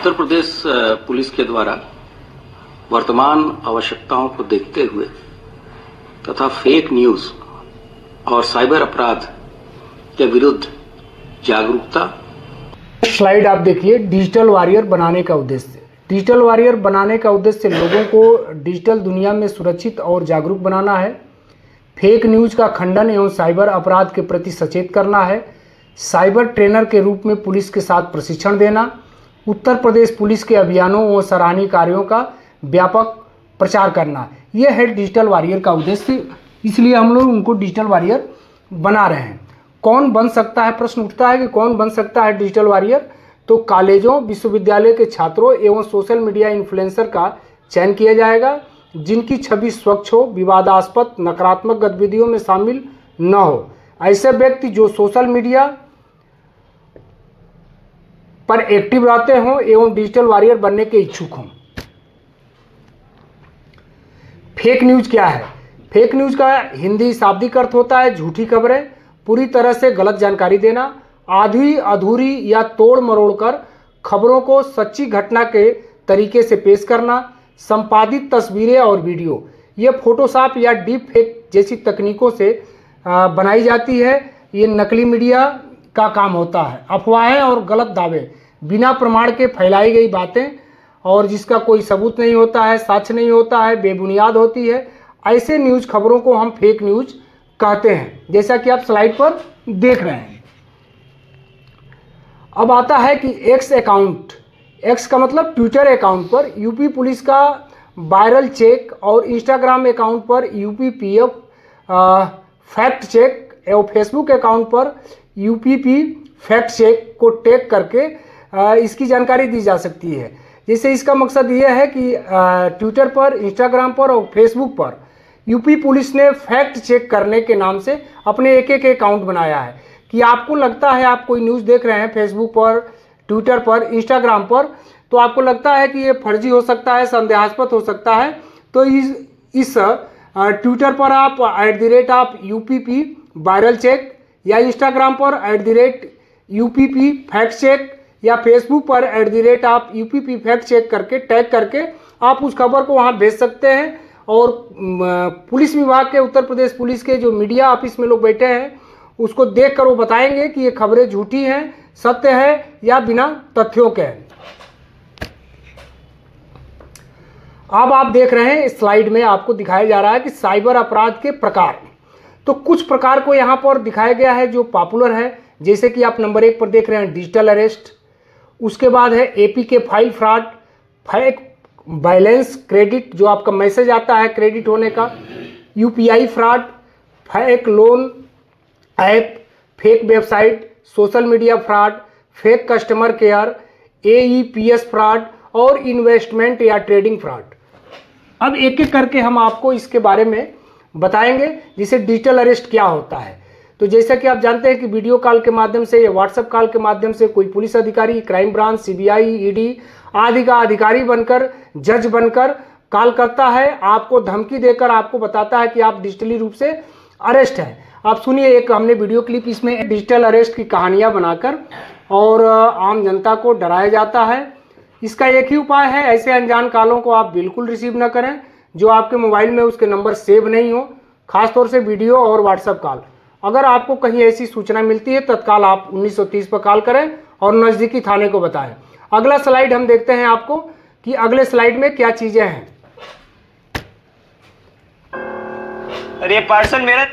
Uttar Pradesh police के द्वारा वर्तमान आवश्यकताओं को देखते हुए तथा फेक न्यूज और साइबर अपराध के विरुद्ध जागरूकता। स्लाइड आप देखिए, डिजिटल वॉरियर बनाने का उद्देश्य। डिजिटल वॉरियर बनाने का उद्देश्य लोगों को डिजिटल दुनिया में सुरक्षित और जागरूक बनाना है। फेक न्यूज का खंडन एवं साइबर अपराध के प्रति सचेत करना है। साइबर ट्रेनर के रूप में पुलिस के साथ प्रशिक्षण देना। उत्तर प्रदेश पुलिस के अभियानों व सराहनीय कार्यों का व्यापक प्रचार करना, यह है डिजिटल वॉरियर का उद्देश्य। इसलिए हम लोग उनको डिजिटल वॉरियर बना रहे हैं। कौन बन सकता है, प्रश्न उठता है कि कौन बन सकता है डिजिटल वॉरियर। तो कॉलेजों, विश्वविद्यालय के छात्रों एवं सोशल मीडिया इन्फ्लुएंसर का चयन किया जाएगा जिनकी छवि स्वच्छ हो, विवादास्पद नकारात्मक गतिविधियों में शामिल न हो। ऐसे व्यक्ति जो सोशल मीडिया पर एक्टिव रहते हों एवं डिजिटल वॉरियर बनने के इच्छुक हों। फेक न्यूज क्या है? फेक न्यूज का हिंदी शाब्दिक अर्थ होता है झूठी खबरें, पूरी तरह से गलत जानकारी देना, आधी अधूरी या तोड़ मरोड़ कर खबरों को सच्ची घटना के तरीके से पेश करना, संपादित तस्वीरें और वीडियो। ये फोटोशॉप या डीप फेक जैसी तकनीकों से बनाई जाती है। ये नकली मीडिया का काम होता है। अफवाहें और गलत दावे, बिना प्रमाण के फैलाई गई बातें और जिसका कोई सबूत नहीं होता है, साक्ष्य नहीं होता है, बेबुनियाद होती है, ऐसे न्यूज़ खबरों को हम फेक न्यूज़ कहते हैं, जैसा कि आप स्लाइड पर देख रहे हैं। अब आता है कि एक्स अकाउंट, एक्स का मतलब ट्विटर अकाउंट पर यूपी पुलिस का वायरल चेक और इंस्टाग्राम अकाउंट पर यूपीपीएफ फैक्ट चेक एवं फेसबुक अकाउंट पर यूपीपी फैक्ट चेक को टैग करके इसकी जानकारी दी जा सकती है। जैसे इसका मकसद ये है कि ट्विटर पर, इंस्टाग्राम पर और फेसबुक पर यूपी पुलिस ने फैक्ट चेक करने के नाम से अपने एक अकाउंट बनाया है कि आपको लगता है आप कोई न्यूज़ देख रहे हैं फेसबुक पर, ट्विटर पर, इंस्टाग्राम पर, तो आपको लगता है कि ये फर्जी हो सकता है, संदेहास्पद हो सकता है, तो इस ट्विटर पर आप @ यूपीपी वायरल चेक या इंस्टाग्राम पर @यूपीपी फैक्ट चेक या फेसबुक पर यूपीपी फैक्ट चेक करके टैग करके आप उस खबर को वहाँ भेज सकते हैं। और पुलिस विभाग के, उत्तर प्रदेश पुलिस के जो मीडिया ऑफिस में लोग बैठे हैं उसको देखकर वो बताएंगे कि ये खबरें झूठी हैं, सत्य है या बिना तथ्यों के हैं। अब आप देख रहे हैं स्लाइड में आपको दिखाया जा रहा है कि साइबर अपराध के प्रकार। तो कुछ प्रकार को यहाँ पर दिखाया गया है जो पॉपुलर है, जैसे कि आप नंबर 1 पर देख रहे हैं डिजिटल अरेस्ट। उसके बाद है APK file fraud, fake balance credit, जो आपका मैसेज आता है क्रेडिट होने का, UPI fraud, fake loan app, fake website, social media fraud, fake customer care, AEPS fraud और इन्वेस्टमेंट या ट्रेडिंग फ्रॉड। अब एक एक करके हम आपको इसके बारे में बताएंगे, जैसे डिजिटल अरेस्ट क्या होता है। तो जैसा कि आप जानते हैं कि वीडियो कॉल के माध्यम से या व्हाट्सएप कॉल के माध्यम से कोई पुलिस अधिकारी, क्राइम ब्रांच, सीबीआई, ईडी आदि का अधिकारी बनकर, जज बनकर कॉल करता है, आपको धमकी देकर आपको बताता है कि आप डिजिटली रूप से अरेस्ट हैं। आप सुनिए, एक हमने वीडियो क्लिप इसमें डिजिटल अरेस्ट की कहानियां बनाकर और आम जनता को डराया जाता है। इसका एक ही उपाय है, ऐसे अनजान कॉलों को आप बिल्कुल रिसीव न करें जो आपके मोबाइल में उसके नंबर सेव नहीं हो, खासतौर से वीडियो और व्हाट्सएप कॉल। अगर आपको कहीं ऐसी सूचना मिलती है तत्काल आप 1930 पर कॉल करें और नज़दीकी थाने को बताएं। अगला स्लाइड हम देखते हैं आपको कि अगले स्लाइड में क्या चीजें हैं। अरे पार्सल मेरा।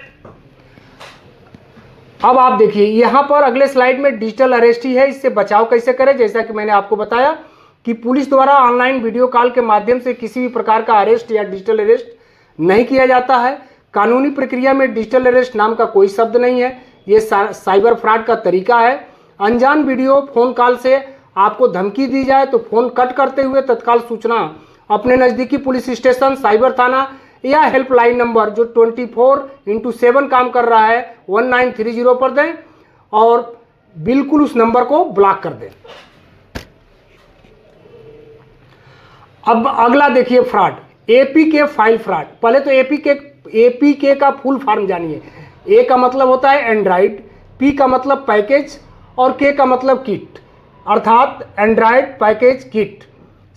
अब आप देखिए यहाँ पर अगले स्लाइड में डिजिटल अरेस्ट ही है, इससे बचाव कैसे करें। जैसा कि मैंने आपको बताया कि पुलिस द्वारा ऑनलाइन वीडियो कॉल के माध्यम से किसी भी प्रकार का अरेस्ट या डिजिटल अरेस्ट नहीं किया जाता है। कानूनी प्रक्रिया में डिजिटल अरेस्ट नाम का कोई शब्द नहीं है, ये साइबर फ्रॉड का तरीका है। अनजान वीडियो फोन कॉल से आपको धमकी दी जाए तो फोन कट करते हुए तत्काल सूचना अपने नज़दीकी पुलिस स्टेशन, साइबर थाना या हेल्पलाइन नंबर जो 24/7 काम कर रहा है 1930 पर दें और बिल्कुल उस नंबर को ब्लॉक कर दें। अब अगला देखिए फ्रॉड, एपीके फाइल फ्रॉड। पहले तो एपीके का फुल फॉर्म जानिए। ए का मतलब होता है एंड्रॉइड, पी का मतलब पैकेज और के का मतलब किट। अर्थात Android package kit.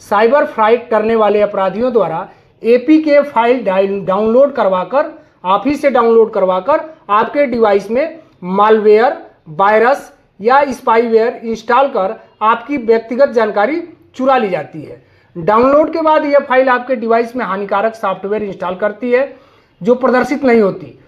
Cyber fried करने वाले अपराधियों द्वारा एपीके फाइल डाउनलोड करवाकर, आप ही से डाउनलोड करवाकर आपके डिवाइस में मालवेयर, वायरस या स्पाईवेयर इंस्टॉल कर आपकी व्यक्तिगत जानकारी चुरा ली जाती है। डाउनलोड के बाद यह फाइल आपके डिवाइस में हानिकारक सॉफ्टवेयर इंस्टॉल करती है जो प्रदर्शित नहीं होती।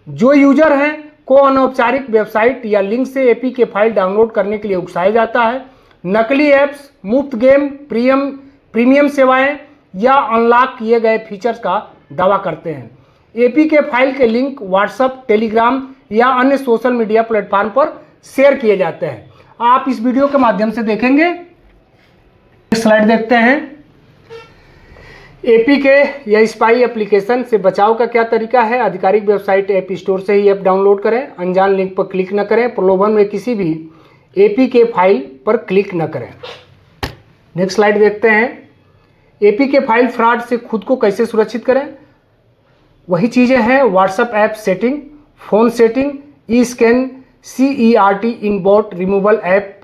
जो यूजर हैं को अनौपचारिक वेबसाइट या लिंक से एपीके फाइल डाउनलोड करने के लिए उकसाया जाता है। नकली ऐप्स, मुफ्त गेम, प्रीमियम सेवाएं या अनलॉक किए गए फीचर्स का दावा करते हैं। एपीके फाइल के लिंक व्हाट्सएप, टेलीग्राम या अन्य सोशल मीडिया प्लेटफॉर्म पर शेयर किए जाते हैं। आप इस वीडियो के माध्यम से देखेंगे। स्लाइड देखते हैं। एपीके या स्पाई एप्लीकेशन से बचाव का क्या तरीका है। आधिकारिक वेबसाइट ऐप स्टोर से ही ऐप डाउनलोड करें। अनजान लिंक पर क्लिक न करें। प्रलोभन में किसी भी एपीके फाइल पर क्लिक न करें। नेक्स्ट स्लाइड देखते हैं। एपीके फाइल फ्रॉड से खुद को कैसे सुरक्षित करें। वही चीज़ें हैं WhatsApp app setting, phone setting, eScan, CERT In bot removal app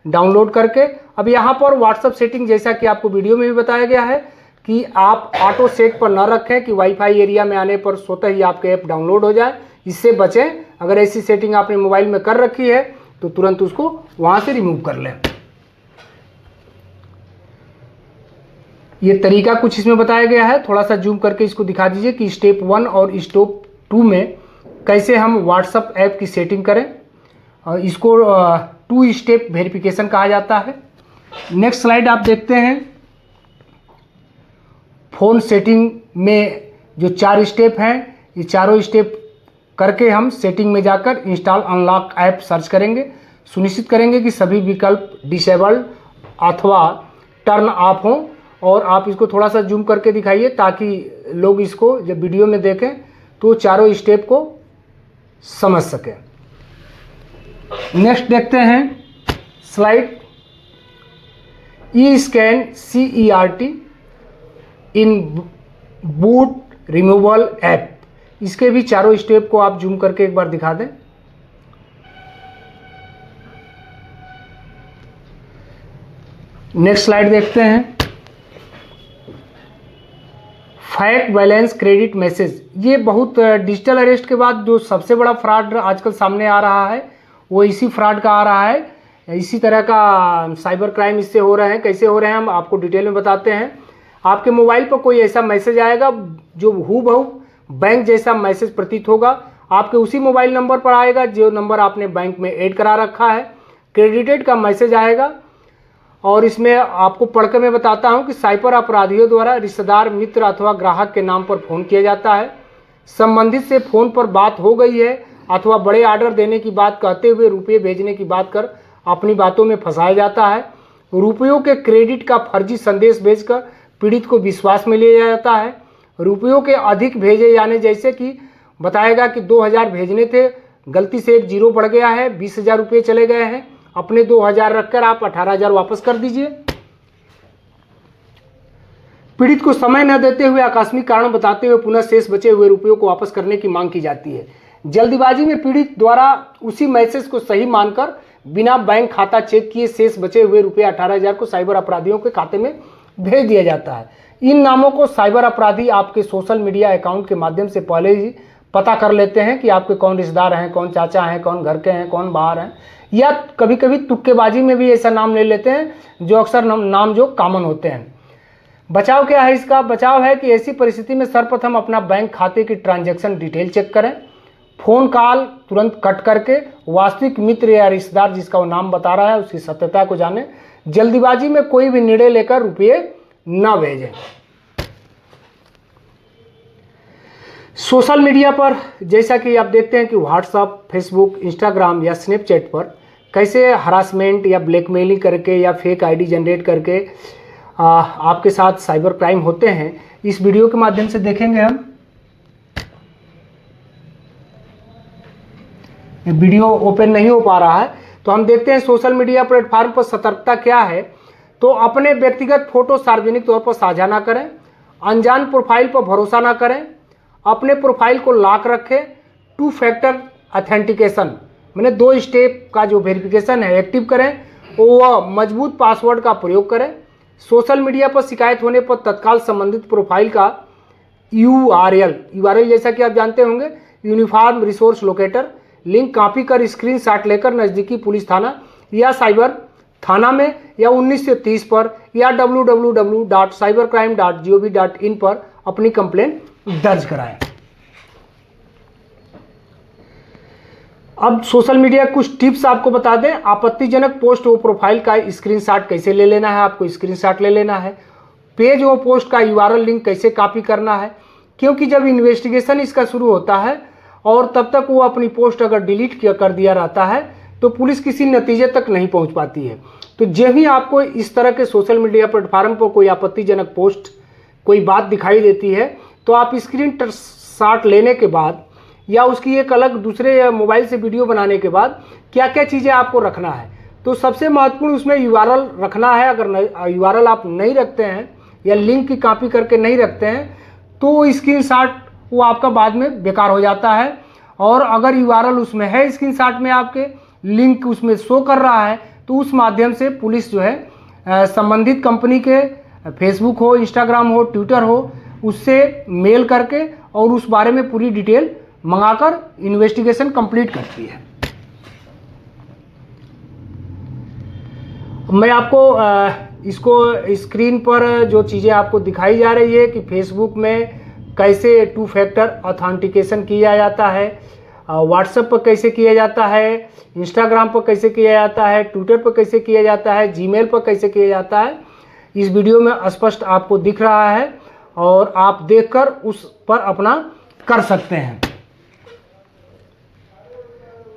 download करके। अब यहाँ पर व्हाट्सएप सेटिंग, जैसा कि आपको वीडियो में भी बताया गया है कि आप ऑटो सेट पर न रखें कि वाईफाई एरिया में आने पर स्वतः ही आपके ऐप डाउनलोड हो जाए। इससे बचें। अगर ऐसी सेटिंग आपने मोबाइल में कर रखी है तो तुरंत उसको वहाँ से रिमूव कर लें। ये तरीका कुछ इसमें बताया गया है। थोड़ा सा जूम करके इसको दिखा दीजिए कि स्टेप 1 और स्टेप 2 में कैसे हम व्हाट्सएप ऐप की सेटिंग करें। इसको 2 स्टेप वेरिफिकेशन कहा जाता है। नेक्स्ट स्लाइड आप देखते हैं। फ़ोन सेटिंग में जो 4 स्टेप हैं, ये चारों स्टेप करके हम सेटिंग में जाकर इंस्टॉल अनलॉक ऐप सर्च करेंगे। सुनिश्चित करेंगे कि सभी विकल्प डिसेबल्ड अथवा टर्न ऑफ हों। और आप इसको थोड़ा सा जूम करके दिखाइए ताकि लोग इसको जब वीडियो में देखें तो चारों स्टेप को समझ सकें। नेक्स्ट देखते हैं स्लाइड। ई स्कैन CERT इन बूट रिमूवल ऐप। इसके भी चारों स्टेप को आप जूम करके एक बार दिखा दें। नेक्स्ट स्लाइड देखते हैं। Fake balance credit message. ये बहुत डिजिटल अरेस्ट के बाद जो सबसे बड़ा फ्रॉड आजकल सामने आ रहा है वो इसी फ्रॉड का आ रहा है। इसी तरह का साइबर क्राइम इससे हो रहे हैं। कैसे हो रहे हैं हम आपको डिटेल में बताते हैं। आपके मोबाइल पर कोई ऐसा मैसेज आएगा जो हूबहू बैंक जैसा मैसेज प्रतीत होगा। आपके उसी मोबाइल नंबर पर आएगा जो नंबर आपने बैंक में ऐड करा रखा है। क्रेडिटेड का मैसेज आएगा और इसमें आपको पढ़कर मैं बताता हूं कि साइबर अपराधियों द्वारा रिश्तेदार, मित्र अथवा ग्राहक के नाम पर फ़ोन किया जाता है। संबंधित से फ़ोन पर बात हो गई है अथवा बड़े ऑर्डर देने की बात कहते हुए रुपये भेजने की बात कर अपनी बातों में फंसाया जाता है। रुपयों के क्रेडिट का फर्जी संदेश भेजकर पीड़ित को विश्वास में लिया जाता है। रुपयों के अधिक भेजे जाने, जैसे कि बताएगा कि 2000 भेजने थे, गलती से एक जीरो बढ़ गया है, 20,000 रुपये चले गए हैं, अपने 2000 रखकर आप 18,000 वापस कर दीजिए। पीड़ित को समय न देते हुए आकस्मिक कारण बताते हुए पुनः शेष बचे हुए रुपयों को वापस करने की मांग की जाती है। जल्दीबाजी में पीड़ित द्वारा उसी मैसेज को सही मानकर बिना बैंक खाता चेक किए शेष बचे हुए रुपये 18,000 को साइबर अपराधियों के खाते में भेज दिया जाता है। इन नामों को साइबर अपराधी आपके सोशल मीडिया अकाउंट के माध्यम से पहले ही पता कर लेते हैं कि आपके कौन रिश्तेदार हैं, कौन चाचा हैं, कौन घर के हैं, कौन बाहर हैं, या कभी कभी तुक्केबाजी में भी ऐसा नाम ले लेते हैं जो अक्सर नाम जो कॉमन होते हैं। बचाव क्या है इसका? बचाव है कि ऐसी परिस्थिति में सर्वप्रथम अपना बैंक खाते की ट्रांजैक्शन डिटेल चेक करें। फ़ोन कॉल तुरंत कट करके वास्तविक मित्र या रिश्तेदार जिसका वो नाम बता रहा है उसकी सत्यता को जानें। जल्दीबाजी में कोई भी निर्णय लेकर रुपये न भेजें। सोशल मीडिया पर जैसा कि आप देखते हैं कि व्हाट्सएप, फेसबुक, इंस्टाग्राम या स्नैपचैट पर कैसे हरासमेंट या ब्लैकमेलिंग करके या फेक आईडी जनरेट करके आपके साथ साइबर क्राइम होते हैं, इस वीडियो के माध्यम से देखेंगे हम। वीडियो ओपन नहीं हो पा रहा है तो हम देखते हैं सोशल मीडिया प्लेटफॉर्म पर सतर्कता क्या है। तो अपने व्यक्तिगत फोटो सार्वजनिक तौर पर साझा ना करें, अनजान प्रोफाइल पर भरोसा ना करें, अपने प्रोफाइल को लॉक रखें, 2 फैक्टर ऑथेंटिकेशन मैंने 2 स्टेप का जो वेरिफिकेशन है एक्टिव करें, वह मजबूत पासवर्ड का प्रयोग करें। सोशल मीडिया पर शिकायत होने पर तत्काल संबंधित प्रोफाइल का यूआरएल जैसा कि आप जानते होंगे, uniform resource locator link copy कर स्क्रीनशॉट लेकर नज़दीकी पुलिस थाना या साइबर थाना में या 19 से 30 पर या www.cybercrime.gov.in पर अपनी कंप्लेंट दर्ज कराएं। अब सोशल मीडिया कुछ टिप्स आपको बता दें। आपत्तिजनक पोस्ट व प्रोफाइल का स्क्रीनशॉट कैसे ले लेना है, आपको स्क्रीनशॉट ले लेना है। पेज व पोस्ट का यूआरएल लिंक कैसे कॉपी करना है, क्योंकि जब इन्वेस्टिगेशन इसका शुरू होता है और तब तक वो अपनी पोस्ट अगर डिलीट कर दिया रहता है तो पुलिस किसी नतीजे तक नहीं पहुंच पाती है। तो जब भी आपको इस तरह के सोशल मीडिया प्लेटफार्म पर कोई आपत्तिजनक पोस्ट, कोई बात दिखाई देती है तो आप स्क्रीनशॉट लेने के बाद या उसकी एक अलग दूसरे मोबाइल से वीडियो बनाने के बाद क्या क्या चीज़ें आपको रखना है। तो सबसे महत्वपूर्ण उसमें यूआरएल रखना है। अगर यूआरएल आप नहीं रखते हैं या लिंक की कॉपी करके नहीं रखते हैं तो स्क्रीनशॉट वो आपका बाद में बेकार हो जाता है। और अगर यूआरएल उसमें है, स्क्रीनशॉट में आपके लिंक उसमें शो कर रहा है, तो उस माध्यम से पुलिस जो है संबंधित कंपनी के फेसबुक हो, इंस्टाग्राम हो, ट्विटर हो, उससे मेल करके और उस बारे में पूरी डिटेल मंगाकर इन्वेस्टिगेशन कंप्लीट करती है। मैं आपको इसको स्क्रीन पर जो चीज़ें आपको दिखाई जा रही है कि फेसबुक में कैसे 2 फैक्टर ऑथेंटिकेशन किया जाता है, व्हाट्सएप पर कैसे किया जाता है, इंस्टाग्राम पर कैसे किया जाता है, ट्विटर पर कैसे किया जाता है, जीमेल पर कैसे किया जाता है, इस वीडियो में स्पष्ट आपको दिख रहा है और आप देखकर उस पर अपना कर सकते हैं।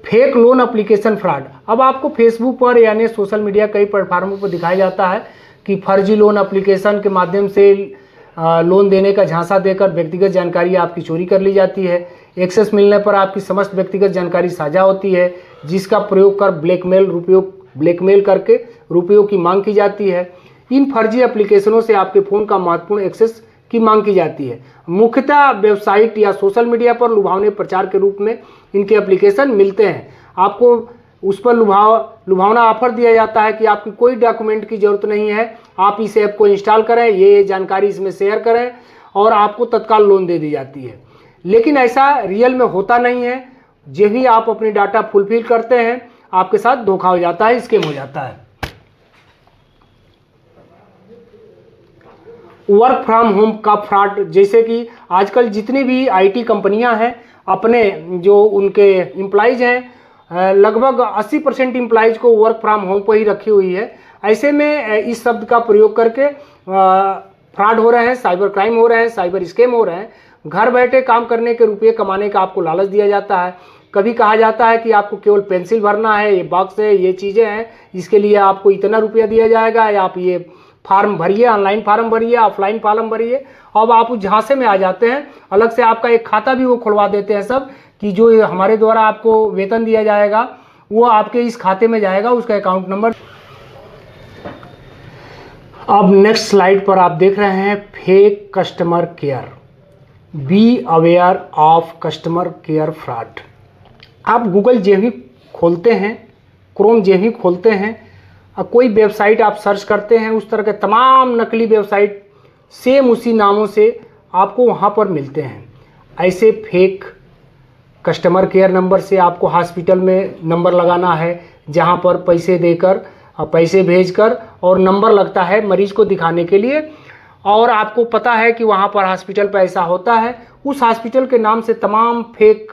Fake loan application fraud. अब आपको फेसबुक पर यानी सोशल मीडिया कई प्लेटफार्मों पर दिखाया जाता है कि फर्जी लोन एप्लीकेशन के माध्यम से लोन देने का झांसा देकर व्यक्तिगत जानकारी आपकी चोरी कर ली जाती है। एक्सेस मिलने पर आपकी समस्त व्यक्तिगत जानकारी साझा होती है, जिसका प्रयोग कर ब्लैकमेल करके रुपयों की मांग की जाती है। इन फर्जी एप्लीकेशनों से आपके फ़ोन का महत्वपूर्ण एक्सेस की मांग की जाती है। मुख्यतः वेबसाइट या सोशल मीडिया पर लुभावने प्रचार के रूप में इनके एप्लीकेशन मिलते हैं। आपको उस पर लुभावना ऑफर दिया जाता है कि आपकी कोई डॉक्यूमेंट की ज़रूरत नहीं है, आप इस ऐप को इंस्टॉल करें, ये जानकारी इसमें शेयर करें और आपको तत्काल लोन दे दी जाती है। लेकिन ऐसा रियल में होता नहीं है। जब भी आप अपनी डाटा फुलफिल करते हैं आपके साथ धोखा हो जाता है, स्कैम हो जाता है। वर्क फ्रॉम होम का फ्रॉड, जैसे कि आजकल जितनी भी आईटी कंपनियां हैं अपने जो उनके एम्प्लॉइज हैं लगभग 80% एम्प्लॉइज को वर्क फ्रॉम होम पर ही रखी हुई है। ऐसे में इस शब्द का प्रयोग करके फ्रॉड हो रहे हैं, साइबर क्राइम हो रहे हैं, साइबर स्कैम हो रहे हैं। घर बैठे काम करने के रुपये कमाने का आपको लालच दिया जाता है। कभी कहा जाता है कि आपको केवल पेंसिल भरना है, ये बॉक्स है, ये चीज़ें हैं, इसके लिए आपको इतना रुपया दिया जाएगा, या आप ये फार्म भरिए, ऑनलाइन फार्म भरिए, ऑफलाइन फार्म भरिए। अब आप उस झांसे में आ जाते हैं। अलग से आपका एक खाता भी वो खुलवा देते हैं सब कि जो हमारे द्वारा आपको वेतन दिया जाएगा वो आपके इस खाते में जाएगा, उसका अकाउंट नंबर। अब नेक्स्ट स्लाइड पर आप देख रहे हैं fake customer care. Be aware of customer care fraud. आप गूगल जे भी खोलते हैं, क्रोम जे भी खोलते हैं, कोई वेबसाइट आप सर्च करते हैं, उस तरह के तमाम नकली वेबसाइट सेम उसी नामों से आपको वहाँ पर मिलते हैं। ऐसे फेक कस्टमर केयर नंबर से आपको हॉस्पिटल में नंबर लगाना है, जहाँ पर पैसे देकर, पैसे भेजकर और नंबर लगता है मरीज को दिखाने के लिए। और आपको पता है कि वहाँ पर हॉस्पिटल पर ऐसा होता है। उस हॉस्पिटल के नाम से तमाम फेक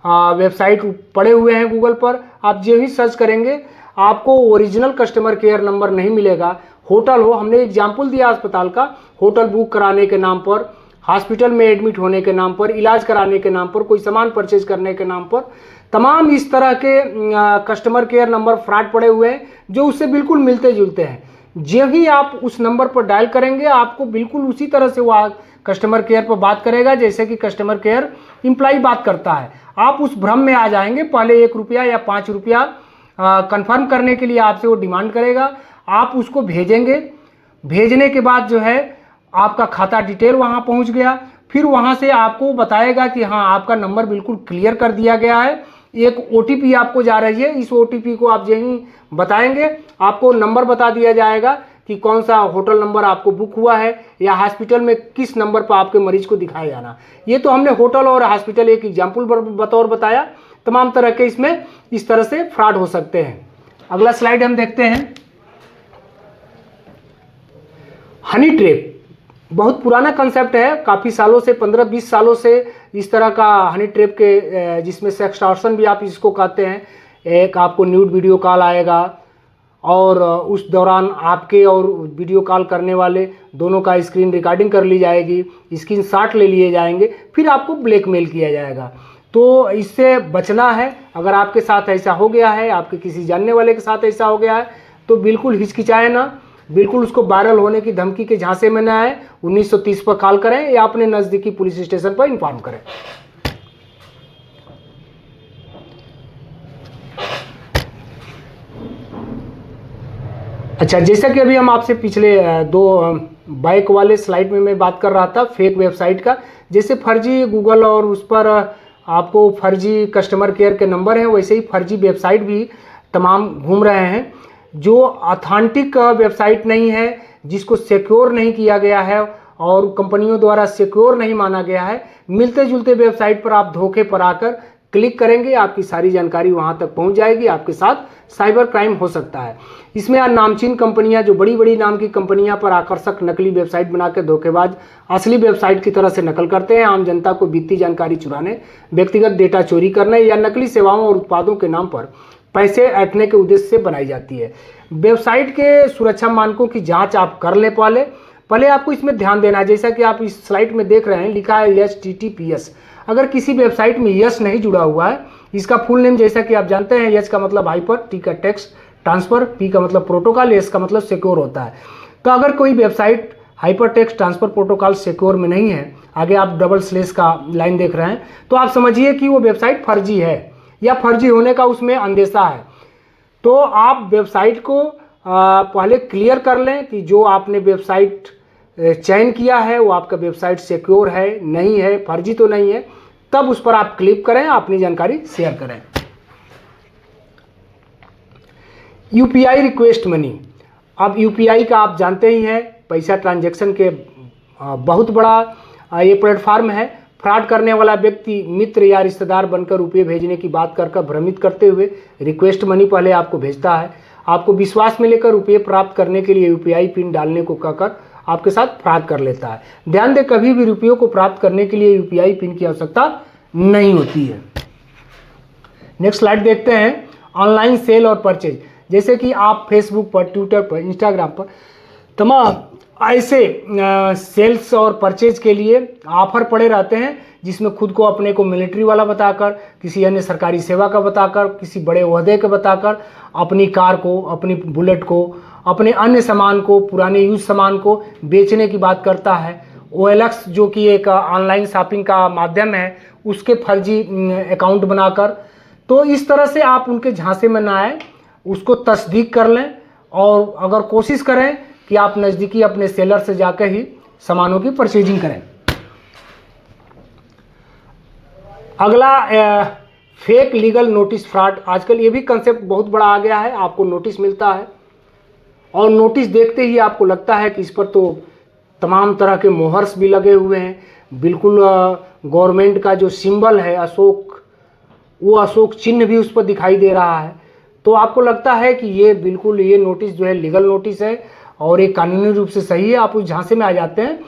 वेबसाइट पड़े हुए हैं गूगल पर। आप जो ही सर्च करेंगे आपको ओरिजिनल कस्टमर केयर नंबर नहीं मिलेगा। होटल हो, हमने एग्जाम्पल दिया अस्पताल का, होटल बुक कराने के नाम पर, हॉस्पिटल में एडमिट होने के नाम पर, इलाज कराने के नाम पर, कोई सामान परचेज करने के नाम पर, तमाम इस तरह के कस्टमर केयर नंबर फ्रॉड पड़े हुए हैं जो उससे बिल्कुल मिलते जुलते हैं। जब ही आप उस नंबर पर डायल करेंगे आपको बिल्कुल उसी तरह से वो कस्टमर केयर पर बात करेगा जैसे कि कस्टमर केयर एम्प्लॉय बात करता है। आप उस भ्रम में आ जाएंगे। पहले 1 रुपया या 5 रुपया कंफर्म करने के लिए आपसे वो डिमांड करेगा। आप उसको भेजेंगे। भेजने के बाद जो है आपका खाता डिटेल वहाँ पहुँच गया। फिर वहाँ से आपको बताएगा कि हाँ आपका नंबर बिल्कुल क्लियर कर दिया गया है, एक OTP आपको जा रही है। इस OTP को आप यहीं बताएंगे, आपको नंबर बता दिया जाएगा कि कौन सा होटल नंबर आपको बुक हुआ है या हॉस्पिटल में किस नंबर पर आपके मरीज को दिखाया जाना। ये तो हमने होटल और हॉस्पिटल एक एग्जाम्पल बतौर बताया। तमाम तरह के इसमें इस तरह से फ्रॉड हो सकते हैं। अगला स्लाइड हम देखते हैं। हनी ट्रैप बहुत पुराना कंसेप्ट है, काफ़ी सालों से 15-20 सालों से इस तरह का हनी ट्रैप के जिसमें सेक्सटॉर्शन भी आप इसको कहते हैं। एक आपको न्यूड वीडियो कॉल आएगा और उस दौरान आपके और वीडियो कॉल करने वाले दोनों का स्क्रीन रिकॉर्डिंग कर ली जाएगी, स्क्रीनशॉट ले लिए जाएंगे, फिर आपको ब्लैकमेल किया जाएगा। तो इससे बचना है। अगर आपके साथ ऐसा हो गया है, आपके किसी जानने वाले के साथ ऐसा हो गया है, तो बिल्कुल हिचकिचाए ना, बिल्कुल उसको वायरल होने की धमकी के झांसे में न आए। 1930 पर कॉल करें या अपने नज़दीकी पुलिस स्टेशन पर इन्फॉर्म करें। अच्छा, जैसा कि अभी हम आपसे पिछले दो बाइक वाले स्लाइड में मैं बात कर रहा था फेक वेबसाइट का, जैसे फर्जी गूगल और उस पर आपको फर्जी कस्टमर केयर के नंबर हैं, वैसे ही फर्जी वेबसाइट भी तमाम घूम रहे हैं जो ऑथेंटिक वेबसाइट नहीं है, जिसको सिक्योर नहीं किया गया है और कंपनियों द्वारा सिक्योर नहीं माना गया है। मिलते जुलते वेबसाइट पर आप धोखे पर आकर क्लिक करेंगे, आपकी सारी जानकारी वहां तक पहुंच जाएगी, आपके साथ साइबर क्राइम हो सकता है। इसमें नामचीन कंपनियां, जो बड़ी बड़ी नाम की कंपनियां पर आकर्षक नकली वेबसाइट बनाकर धोखेबाज असली वेबसाइट की तरह से नकल करते हैं। आम जनता को वित्तीय जानकारी चुराने, व्यक्तिगत डेटा चोरी करने या नकली सेवाओं और उत्पादों के नाम पर पैसे ऐंठने के उद्देश्य से बनाई जाती है। वेबसाइट के सुरक्षा मानकों की जांच आप कर ले। पहले आपको इसमें ध्यान देना है, जैसा कि आप इस स्लाइड में देख रहे हैं, लिखा है HTTPS। अगर किसी वेबसाइट में यस नहीं जुड़ा हुआ है, इसका फुल नेम जैसा कि आप जानते हैं, एच का मतलब हाइपर, टी का टेक्स्ट ट्रांसफर, पी का मतलब प्रोटोकॉल, एस का मतलब सिक्योर होता है। तो अगर कोई website hyper text transfer protocol secure में नहीं है, आगे आप डबल स्लैश का लाइन देख रहे हैं, तो आप समझिए कि वो वेबसाइट फर्जी है या फर्जी होने का उसमें अंदेशा है। तो आप वेबसाइट को पहले क्लियर कर लें कि जो आपने वेबसाइट चयन किया है वो आपका वेबसाइट सिक्योर है, नहीं है, फर्जी तो नहीं है, तब उस पर आप क्लिक करें, अपनी जानकारी शेयर करें। UPI रिक्वेस्ट मनी, अब UPI का आप जानते ही हैं, पैसा ट्रांजैक्शन के बहुत बड़ा ये प्लेटफार्म है। फ्रॉड करने वाला व्यक्ति मित्र या रिश्तेदार बनकर रुपये भेजने की बात कर भ्रमित करते हुए रिक्वेस्ट मनी पहले आपको भेजता है। आपको विश्वास में लेकर रुपये प्राप्त करने के लिए UPI पिन डालने को कहकर आपके साथ फ्रॉड कर लेता है। ध्यान दें, कभी भी रुपयों को प्राप्त करने के लिए UPI पिन की आवश्यकता नहीं होती है। नेक्स्ट स्लाइड देखते हैं। ऑनलाइन सेल और परचेज, जैसे कि आप फेसबुक पर, ट्विटर पर, इंस्टाग्राम पर तमाम ऐसे सेल्स और परचेज के लिए ऑफर पड़े रहते हैं, जिसमें खुद को अपने को मिलिट्री वाला बताकर, किसी अन्य सरकारी सेवा का बताकर, किसी बड़े ओहदे का बताकर अपनी कार को, अपनी बुलेट को, अपने अन्य सामान को, पुराने यूज सामान को बेचने की बात करता है। OLX जो कि एक ऑनलाइन शॉपिंग का माध्यम है, उसके फर्जी अकाउंट बनाकर। तो इस तरह से आप उनके झांसे में ना आए, उसको तस्दीक कर लें और अगर कोशिश करें कि आप नज़दीकी अपने सेलर से जाकर ही सामानों की परचेजिंग करें। अगला फेक लीगल नोटिस फ्रॉड, आजकल ये भी कंसेप्ट बहुत बड़ा आ गया है। आपको नोटिस मिलता है और नोटिस देखते ही आपको लगता है कि इस पर तो तमाम तरह के मोहर्स भी लगे हुए हैं, बिल्कुल गवर्नमेंट का जो सिंबल है अशोक, वो अशोक चिन्ह भी उस पर दिखाई दे रहा है। तो आपको लगता है कि ये बिल्कुल ये नोटिस जो है लीगल नोटिस है और एक कानूनी रूप से सही है, आप उस झांसे में आ जाते हैं।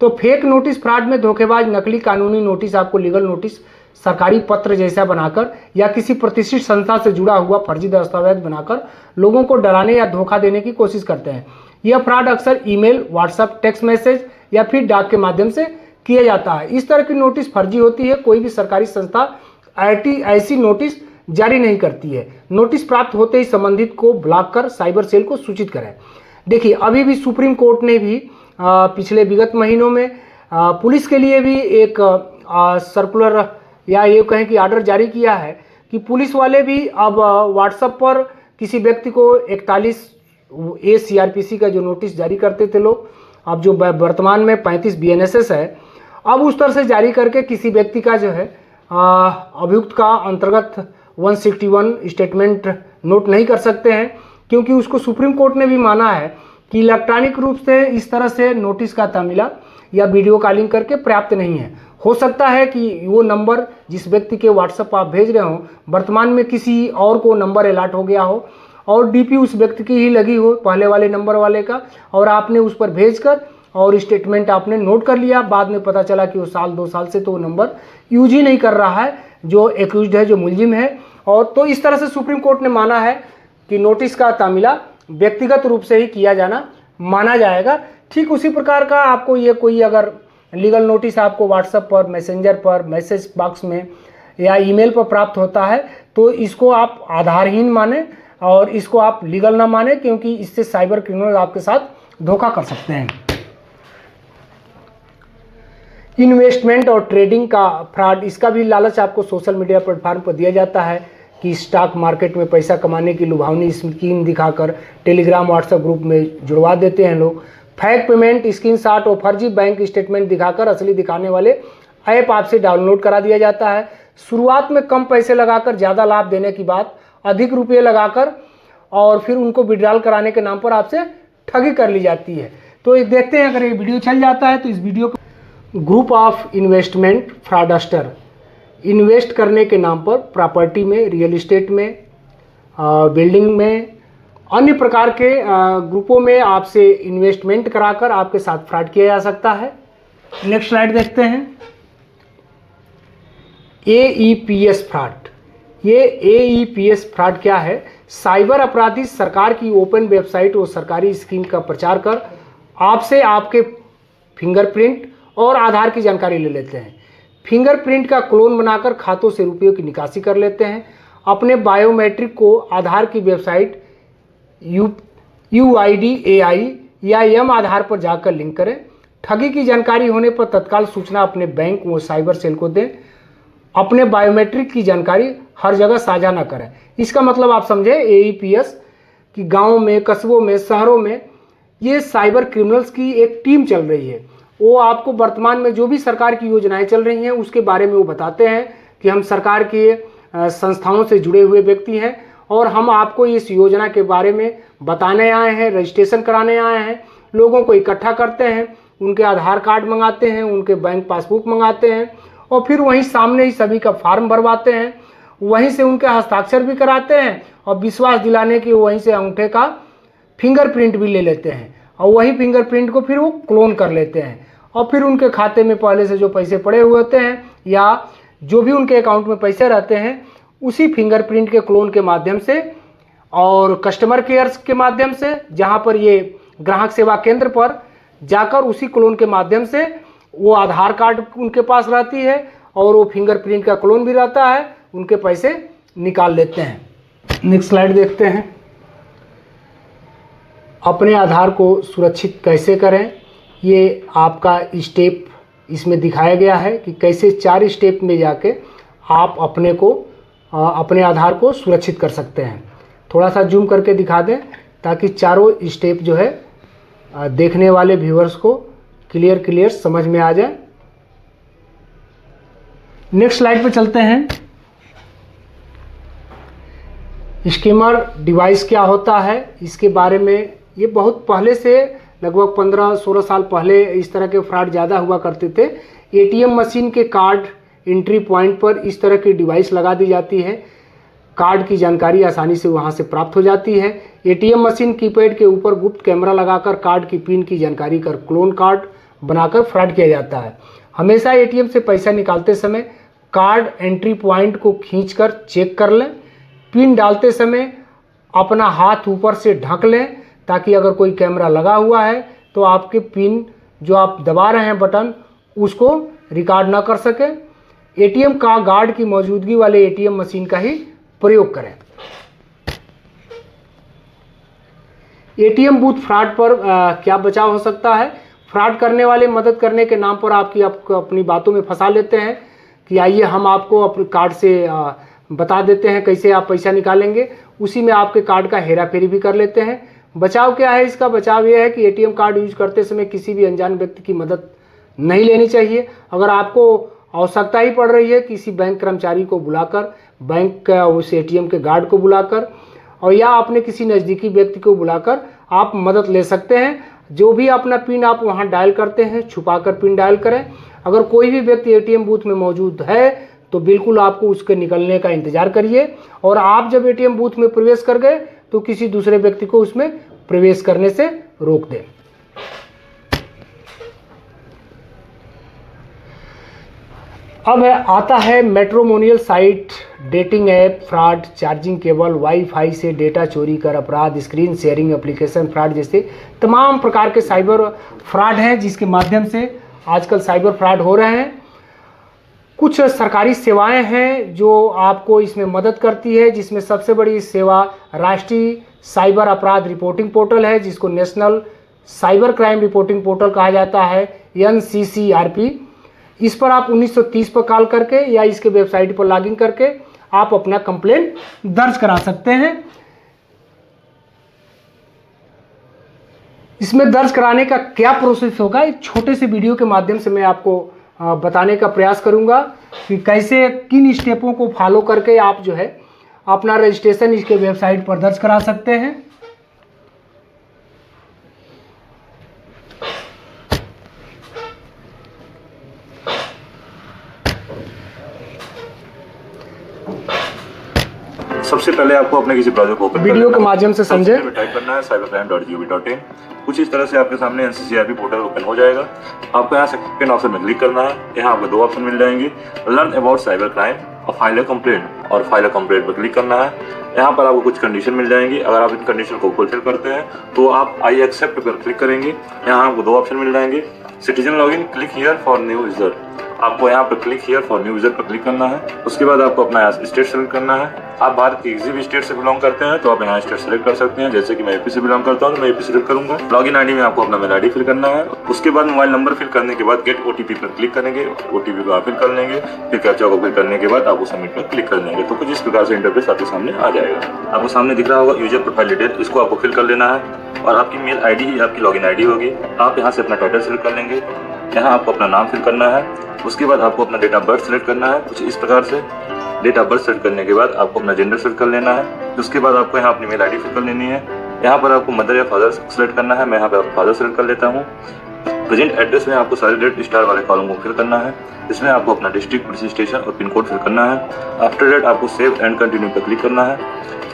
तो फेक नोटिस फ्रॉड में धोखेबाज नकली कानूनी नोटिस आपको लीगल नोटिस सरकारी पत्र जैसा बनाकर या किसी प्रतिष्ठित संस्था से जुड़ा हुआ फर्जी दस्तावेज बनाकर लोगों को डराने या धोखा देने की कोशिश करते हैं। यह फ्रॉड अक्सर ईमेल, व्हाट्सएप, टेक्स्ट मैसेज या फिर डाक के माध्यम से किया जाता है। इस तरह की नोटिस फर्जी होती है। कोई भी सरकारी संस्था ऐसी नोटिस जारी नहीं करती है। नोटिस प्राप्त होते ही संबंधित को ब्लॉक कर साइबर सेल को सूचित करें। देखिए, अभी भी सुप्रीम कोर्ट ने भी पिछले विगत महीनों में पुलिस के लिए भी एक सर्कुलर या ये कहें कि ऑर्डर जारी किया है कि पुलिस वाले भी अब व्हाट्सएप पर किसी व्यक्ति को 41A CRPC का जो नोटिस जारी करते थे लोग, अब जो वर्तमान में 35 BNSS है, अब उस तरह से जारी करके किसी व्यक्ति का जो है अभियुक्त का अंतर्गत 161 स्टेटमेंट नोट नहीं कर सकते हैं, क्योंकि उसको सुप्रीम कोर्ट ने भी माना है कि इलेक्ट्रॉनिक रूप से इस तरह से नोटिस का तामीला या वीडियो कॉलिंग करके पर्याप्त नहीं है। हो सकता है कि वो नंबर जिस व्यक्ति के व्हाट्सएप आप भेज रहे हो वर्तमान में किसी और को नंबर अलॉट हो गया हो और डीपी उस व्यक्ति की ही लगी हो पहले वाले नंबर वाले का, और आपने उस पर भेजकर और स्टेटमेंट आपने नोट कर लिया। बाद में पता चला कि वो साल 2 साल से तो वो नंबर यूज ही नहीं कर रहा है जो एक्यूज्ड है, जो मुलजिम है। और तो इस तरह से सुप्रीम कोर्ट ने माना है कि नोटिस का तामीला व्यक्तिगत रूप से ही किया जाना माना जाएगा। ठीक उसी प्रकार का आपको ये कोई अगर लीगल नोटिस आपको व्हाट्सएप पर, मैसेंजर पर, मैसेज बॉक्स में या ईमेल पर प्राप्त होता है तो इसको आप आधारहीन माने और इसको आप लीगल ना माने, क्योंकि इससे साइबर क्रिमिनल आपके साथ धोखा कर सकते हैं। इन्वेस्टमेंट और ट्रेडिंग का फ्रॉड, इसका भी लालच आपको सोशल मीडिया प्लेटफॉर्म पर दिया जाता है कि स्टॉक मार्केट में पैसा कमाने की लुभावनी स्कीम दिखाकर टेलीग्राम व्हाट्सएप ग्रुप में जुड़वा देते हैं लोग। फेक पेमेंट स्क्रीनशॉट और फर्जी बैंक स्टेटमेंट दिखाकर असली दिखाने वाले ऐप आपसे डाउनलोड करा दिया जाता है। शुरुआत में कम पैसे लगाकर ज़्यादा लाभ देने की बात अधिक रुपये लगाकर और फिर उनको विड्रॉल कराने के नाम पर आपसे ठगी कर ली जाती है। तो ये देखते हैं, अगर ये वीडियो चल जाता है तो इस वीडियो को group of investment fraudster invest करने के नाम पर प्रॉपर्टी में, रियल एस्टेट में, बिल्डिंग में, अन्य प्रकार के ग्रुपों में आपसे इन्वेस्टमेंट कराकर आपके साथ फ्रॉड किया जा सकता है। नेक्स्ट स्लाइड देखते हैं। AEPS fraud. ये AEPS फ्रॉड क्या है? साइबर अपराधी सरकार की ओपन वेबसाइट और सरकारी स्कीम का प्रचार कर आपसे आपके फिंगरप्रिंट और आधार की जानकारी ले लेते हैं। फिंगरप्रिंट का क्लोन बनाकर खातों से रुपयों की निकासी कर लेते हैं। अपने बायोमेट्रिक को आधार की वेबसाइट UIDAI या यम आधार पर जाकर लिंक करें। ठगी की जानकारी होने पर तत्काल सूचना अपने बैंक व साइबर सेल को दें। अपने बायोमेट्रिक की जानकारी हर जगह साझा न करें। इसका मतलब आप समझे AEPS कि गाँव में, कस्बों में, शहरों में ये साइबर क्रिमिनल्स की एक टीम चल रही है। वो आपको वर्तमान में जो भी सरकार की योजनाएं चल रही हैं उसके बारे में वो बताते हैं कि हम सरकार के संस्थाओं से जुड़े हुए व्यक्ति हैं और हम आपको इस योजना के बारे में बताने आए हैं, रजिस्ट्रेशन कराने आए हैं। लोगों को इकट्ठा करते हैं, उनके आधार कार्ड मंगाते हैं, उनके बैंक पासबुक मंगाते हैं और फिर वहीं सामने ही सभी का फॉर्म भरवाते हैं, वहीं से उनके हस्ताक्षर भी कराते हैं और विश्वास दिलाने के वहीं से अंगूठे का फिंगरप्रिंट भी ले लेते हैं और वही फिंगरप्रिंट को फिर वो क्लोन कर लेते हैं और फिर उनके खाते में पहले से जो पैसे पड़े हुए होते हैं या जो भी उनके अकाउंट में पैसे रहते हैं उसी फिंगरप्रिंट के क्लोन के माध्यम से और कस्टमर केयर के माध्यम से, जहां पर ये ग्राहक सेवा केंद्र पर जाकर उसी क्लोन के माध्यम से वो आधार कार्ड उनके पास रहती है और वो फिंगरप्रिंट का क्लोन भी रहता है, उनके पैसे निकाल लेते हैं। नेक्स्ट स्लाइड देखते हैं। अपने आधार को सुरक्षित कैसे करें, ये आपका स्टेप इसमें दिखाया गया है कि कैसे 4 स्टेप में जाके आप अपने आधार को सुरक्षित कर सकते हैं। थोड़ा सा जूम करके दिखा दें ताकि चारों स्टेप जो है देखने वाले व्यूअर्स को क्लियर समझ में आ जाए। नेक्स्ट स्लाइड पे चलते हैं। स्कैमर डिवाइस क्या होता है, इसके बारे में ये बहुत पहले से लगभग 15-16 साल पहले इस तरह के फ्रॉड ज़्यादा हुआ करते थे। ATM मशीन के कार्ड एंट्री पॉइंट पर इस तरह की डिवाइस लगा दी जाती है। कार्ड की जानकारी आसानी से वहां से प्राप्त हो जाती है। ATM मशीन कीपैड के ऊपर गुप्त कैमरा लगाकर कार्ड की पिन की जानकारी कर क्लोन कार्ड बनाकर फ्रॉड किया जाता है। हमेशा ATM से पैसा निकालते समय कार्ड एंट्री पॉइंट को खींचकर चेक कर लें। पिन डालते समय अपना हाथ ऊपर से ढक लें ताकि अगर कोई कैमरा लगा हुआ है तो आपके पिन जो आप दबा रहे हैं बटन उसको रिकॉर्ड ना कर सके। ATM का गार्ड की मौजूदगी वाले ATM मशीन का ही प्रयोग करें। ATM बूथ फ्रॉड पर क्या बचाव हो सकता है? फ्रॉड करने वाले मदद करने के नाम पर आपको अपनी बातों में फंसा लेते हैं कि आइए हम आपको अपने कार्ड से बता देते हैं कैसे आप पैसा निकालेंगे। उसी में आपके कार्ड का हेरा फेरी भी कर लेते हैं। बचाव क्या है? इसका बचाव यह है कि ATM कार्ड यूज करते समय किसी भी अनजान व्यक्ति की मदद नहीं लेनी चाहिए। अगर आपको आवश्यकता ही पड़ रही है किसी बैंक कर्मचारी को बुलाकर, बैंक का उस एटीएम के गार्ड को बुलाकर, और या अपने किसी नज़दीकी व्यक्ति को बुलाकर आप मदद ले सकते हैं। जो भी अपना पिन आप वहां डायल करते हैं, छुपाकर पिन डायल करें। अगर कोई भी व्यक्ति एटीएम बूथ में मौजूद है तो बिल्कुल आपको उसके निकलने का इंतज़ार करिए, और आप जब एटीएम बूथ में प्रवेश कर गए तो किसी दूसरे व्यक्ति को उसमें प्रवेश करने से रोक दें। अब आता है matrimonial site, dating app fraud, charging cable, wifi से डेटा चोरी कर अपराध, स्क्रीन शेयरिंग एप्लीकेशन फ्रॉड जैसे तमाम प्रकार के साइबर फ्रॉड हैं जिसके माध्यम से आजकल साइबर फ्रॉड हो रहे हैं। कुछ सरकारी सेवाएं हैं जो आपको इसमें मदद करती है, जिसमें सबसे बड़ी सेवा राष्ट्रीय साइबर अपराध रिपोर्टिंग पोर्टल है, जिसको national cyber crime reporting portal कहा जाता है, NCCRP। इस पर आप 1930 पर कॉल करके या इसके वेबसाइट पर लॉगिन करके आप अपना कंप्लेंट दर्ज करा सकते हैं। इसमें दर्ज कराने का क्या प्रोसेस होगा, एक छोटे से वीडियो के माध्यम से मैं आपको बताने का प्रयास करूंगा कि कैसे किन स्टेपों को फॉलो करके आप जो है अपना रजिस्ट्रेशन इसके वेबसाइट पर दर्ज करा सकते हैं। सबसे पहले आपको अपने किसी ब्राउज़र को ओपन वीडियो के माध्यम से समझे टाइप करना है cybercrime.gov.in। कुछ इस तरह से आपके सामने NCCRP पोर्टल ओपन हो जाएगा। आपको यहाँ सेकंड ऑप्शन में क्लिक करना है। यहाँ आपको दो ऑप्शन मिल जाएंगे, लर्न अबाउट साइबर क्राइम और फाइल अ कंप्लेंट, और फाइल अ कंप्लेंट पर क्लिक करना है। यहाँ पर आपको कुछ कंडीशन मिल जाएंगी। अगर आप इन कंडीशन को फुलफिल करते हैं तो आप आई एक्सेप्ट पर क्लिक करेंगे। यहाँ आपको दो ऑप्शन मिल जाएंगे, citizen login, click here for new user. आपको यहाँ पर click here for new user पर क्लिक करना है। उसके बाद आपको अपना स्टेट सेलेक्ट करना है। आप भारत की किसी भी स्टेट से बिलोंग करते हैं तो आप यहाँ स्टेट सेलेक्ट कर सकते हैं। जैसे कि मैं यूपी से बिलोंग करता हूँ तो मैं यूपी सेलेक्ट करूंगा। लॉगिन आईडी में आपको अपना मेल आईडी फिल करना है। उसके बाद मोबाइल नंबर फिल करने के बाद गेट ओटीपी पर क्लिक करेंगे। ओटीपी को आप फिल कर लेंगे। फिर कैप्चा को फिल करने के बाद आपको सबमिट पर क्लिक कर देंगे। तो कुछ इस प्रकार से इंटरफेस आपके सामने आ जाएगा। आपको सामने दिख रहा होगा यूजर प्रोफाइल डिटेल, इसको आपको फिल कर लेना है और आपकी मेल आईडी ही आपकी लॉगिन आईडी होगी। आप यहाँ से अपना टाइटल सेलेक्ट कर लेंगे। यहाँ आपको अपना नाम फिल करना है। उसके बाद आपको अपना डेट ऑफ बर्थ सेलेक्ट करना है। कुछ इस प्रकार से डेट ऑफ बर्थ सेलेक्ट करने के बाद आपको अपना जेंडर सेलेक्ट कर लेना है। उसके बाद आपको यहाँ अपनी मेल आईडी फिल कर लेनी है। यहाँ पर आपको मदर या फादर सेलेक्ट करना है। मैं यहाँ पे फादर सेलेक्ट कर लेता हूँ। प्रेजेंट एड्रेस में आपको सारे डेट स्टार वाले कॉलम को फिल करना है। इसमें आपको अपना डिस्ट्रिक्ट, पुलिस स्टेशन और पिन कोड फिल करना है। आफ्टर डेट आपको सेव एंड कंटिन्यू पर क्लिक करना है।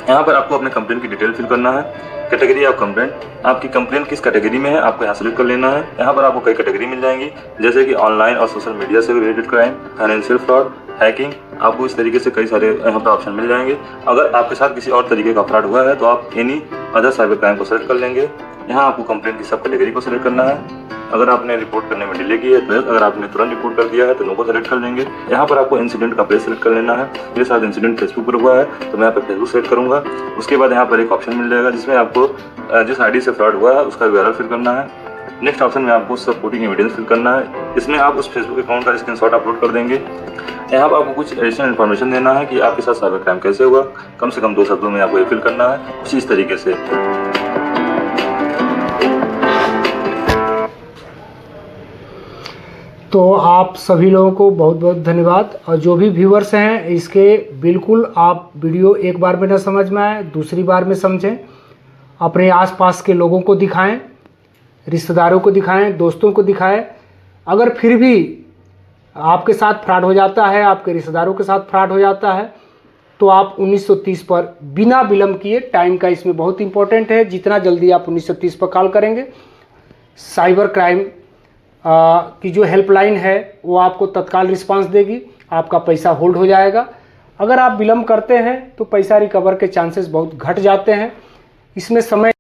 यहाँ पर आपको अपने कंप्लेंट की डिटेल फिल करना है। कैटेगरी ऑफ कंप्लेंट, आपकी कंप्लेंट किस कैटेगरी में है आपको यहाँ सेलेक्ट कर लेना है। यहाँ पर आपको कई कैटेगरी मिल जाएंगी, जैसे कि ऑनलाइन और सोशल मीडिया से related crime, financial fraud, hacking. आपको इस तरीके से कई सारे यहाँ पर ऑप्शन मिल जाएंगे। अगर आपके साथ किसी और तरीके का फ्रॉड हुआ है तो आप एनी अदर साइबर क्राइम को सेलेक्ट कर लेंगे। यहाँ आपको कंप्लेंट की सब कैटेगरी को सेलेक्ट करना है। अगर आपने रिपोर्ट करने में डिले की है तो, अगर आपने तुरंत रिपोर्ट कर दिया है तो नो को सेलेक्ट कर लेंगे। यहाँ पर आपको इंसिडेंट का प्लेस सेलेक्ट कर लेना है। मेरे साथ इंसिडेंट फेसबुक पर हुआ है तो मैं यहाँ पर फेसबुक सेलेक्ट करूँगा। उसके बाद यहाँ पर एक ऑप्शन मिल जाएगा जिसमें आपको जिस आईडी से फ्रॉड हुआ है उसका URL फिल करना है। नेक्स्ट ऑप्शन में आपको सपोर्टिंग एविडेंस फिल करना है। इसमें आप उस फेसबुक अकाउंट का स्क्रीनशॉट अपलोड कर देंगे। यहाँ पर आपको कुछ एडिशनल इन्फॉर्मेशन देना है कि आपके साथ साइबर क्राइम कैसे हुआ। कम से कम 2 शब्दों में आपको ये फिल करना है, कुछ इस तरीके से। तो आप सभी लोगों को बहुत बहुत धन्यवाद। और जो भी व्यूअर्स हैं इसके बिल्कुल आप वीडियो एक बार में न समझ में आए, दूसरी बार में समझें, अपने आसपास के लोगों को दिखाएं, रिश्तेदारों को दिखाएं, दोस्तों को दिखाएं। अगर फिर भी आपके साथ फ्रॉड हो जाता है, आपके रिश्तेदारों के साथ फ्रॉड हो जाता है, तो आप 1930 पर बिना विलंब किए, टाइम का इसमें बहुत इंपॉर्टेंट है, जितना जल्दी आप 1930 पर कॉल करेंगे, साइबर क्राइम की जो हेल्पलाइन है वो आपको तत्काल रिस्पांस देगी, आपका पैसा होल्ड हो जाएगा। अगर आप विलंब करते हैं तो पैसा रिकवर के चांसेस बहुत घट जाते हैं। इसमें समय